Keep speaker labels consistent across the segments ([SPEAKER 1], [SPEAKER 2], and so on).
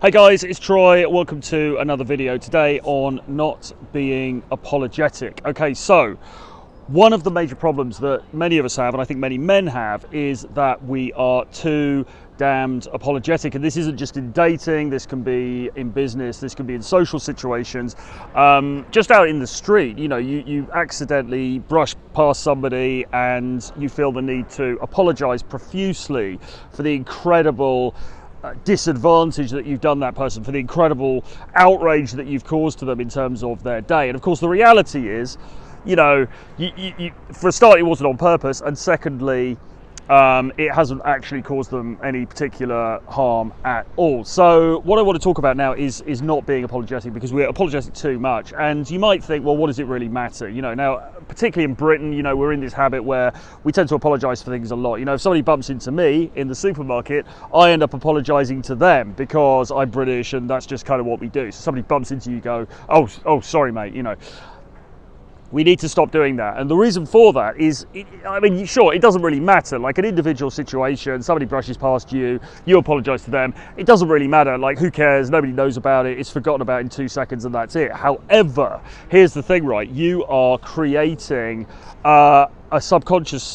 [SPEAKER 1] Hey guys, it's Troy. Welcome to another video today on not being apologetic. Okay, so one of the major problems that many of us have, and I think many men have, is that we are too damned apologetic. And this isn't just in dating, this can be in business, this can be in social situations, just out in the street. You know, you accidentally brush past somebody and you feel the need to apologize profusely for the incredible disadvantage that you've done that person, for the incredible outrage that you've caused to them in terms of their day. And of course the reality is, you know, for a start, it wasn't on purpose, and secondly, it hasn't actually caused them any particular harm at all. So what I want to talk about now is not being apologetic, because we're apologetic too much. And you might think, well, what does it really matter? You know, now, particularly in Britain, you know, we're in this habit where we tend to apologize for things a lot. You know, if somebody bumps into me in the supermarket, I end up apologizing to them because I'm British and that's just kind of what we do. So somebody bumps into you, go, oh, sorry, mate, you know. We need to stop doing that. And the reason for that is, I mean, sure, it doesn't really matter. Like an individual situation, somebody brushes past you, you apologize to them. It doesn't really matter. Like, who cares? Nobody knows about it. It's forgotten about in 2 seconds and that's it. However, here's the thing, right? You are creating a subconscious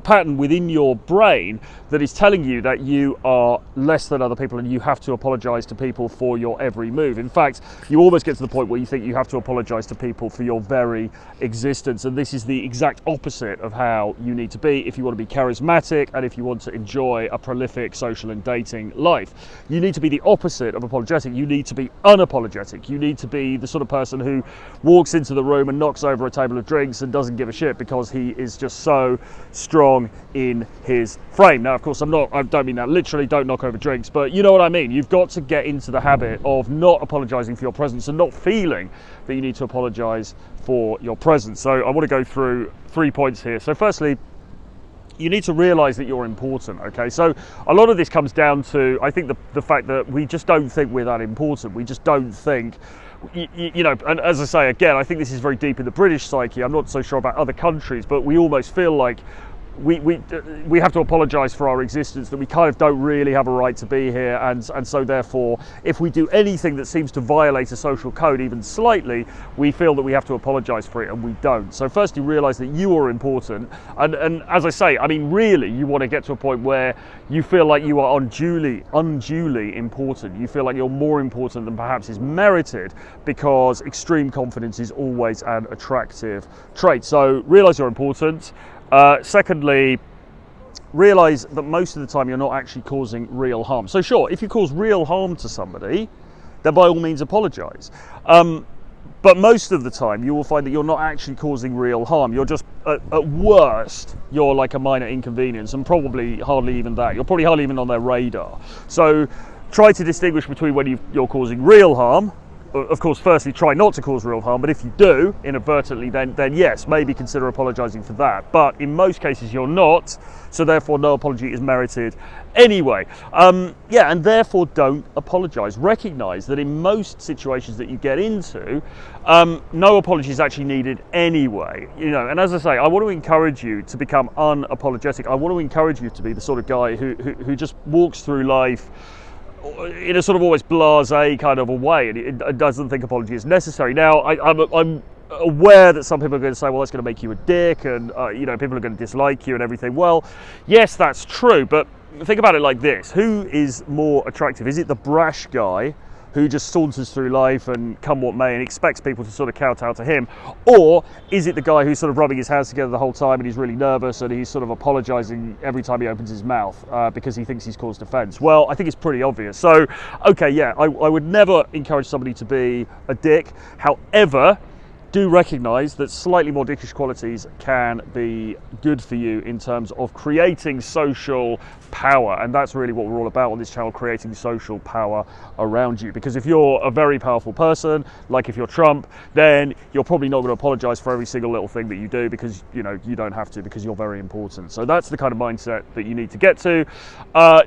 [SPEAKER 1] pattern within your brain that is telling you that you are less than other people and you have to apologize to people for your every move. In fact, you almost get to the point where you think you have to apologize to people for your very existence, and this is the exact opposite of how you need to be if you want to be charismatic and if you want to enjoy a prolific social and dating life. You need to be the opposite of apologetic. You need to be unapologetic. You need to be the sort of person who walks into the room and knocks over a table of drinks and doesn't give a shit because he is just so strong in his frame. Now, of course, I don't mean that literally, don't knock over drinks, but you know what I mean. You've got to get into the habit of not apologizing for your presence and not feeling that you need to apologize for your presence. So I want to go through 3 points here. So firstly, you need to realize that you're important, okay? So a lot of this comes down to, I think, the fact that we just don't think we're that important. We just don't think, you know, and as I say, again, I think this is very deep in the British psyche. I'm not so sure about other countries, but we almost feel like we have to apologize for our existence, that we kind of don't really have a right to be here, and so therefore if we do anything that seems to violate a social code even slightly, we feel that we have to apologize for it, and we don't. So firstly, realize that you are important, and as I say, I mean, really, you want to get to a point where you feel like you are unduly important. You feel like you're more important than perhaps is merited, because extreme confidence is always an attractive trait. So realize you're important. Secondly, realize that most of the time you're not actually causing real harm. So sure, if you cause real harm to somebody, then by all means apologize. But most of the time you will find that you're not actually causing real harm. You're just, at worst, you're like a minor inconvenience, and probably hardly even that. You're probably hardly even on their radar. So try to distinguish between when you're causing real harm. Of course, firstly, try not to cause real harm, but if you do, inadvertently, then yes, maybe consider apologising for that. But in most cases, you're not, so therefore no apology is merited anyway. Yeah, and therefore don't apologise. Recognise that in most situations that you get into, no apology is actually needed anyway. You know, and as I say, I want to encourage you to become unapologetic. I want to encourage you to be the sort of guy who just walks through life in a sort of always blasé kind of a way, and it doesn't think apology is necessary. Now, I'm aware that some people are going to say, well, that's going to make you a dick, and you know, people are going to dislike you and everything. Well, yes, that's true, but think about it like this: who is more attractive? Is it the brash guy who just saunters through life and come what may and expects people to sort of kowtow to him? Or is it the guy who's sort of rubbing his hands together the whole time and he's really nervous and he's sort of apologising every time he opens his mouth because he thinks he's caused offence? Well, I think it's pretty obvious. So, okay, yeah, I would never encourage somebody to be a dick. However, do recognise that slightly more dickish qualities can be good for you in terms of creating social power, and that's really what we're all about on this channel, creating social power around you. Because if you're a very powerful person, like if you're Trump, then you're probably not going to apologise for every single little thing that you do, because you know you don't have to, because you're very important. So that's the kind of mindset that you need to get to.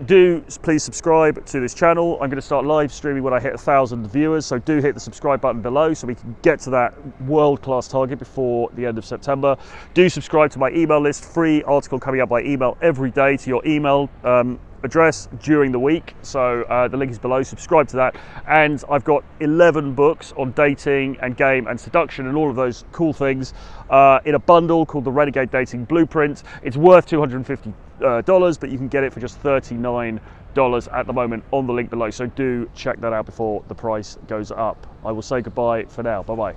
[SPEAKER 1] Do please subscribe to this channel. I'm going to start live streaming when I hit 1,000 viewers, so do hit the subscribe button below so we can get to that world-class target before the end of September. Do subscribe to my email list, free article coming out by email every day to your email address during the week, so the link is below. Subscribe to that, and I've got 11 books on dating and game and seduction and all of those cool things in a bundle called the Renegade Dating Blueprint. It's worth $250, but you can get it for just $39 at the moment on the link below, so do check that out before the price goes up. I will say goodbye for now. Bye bye.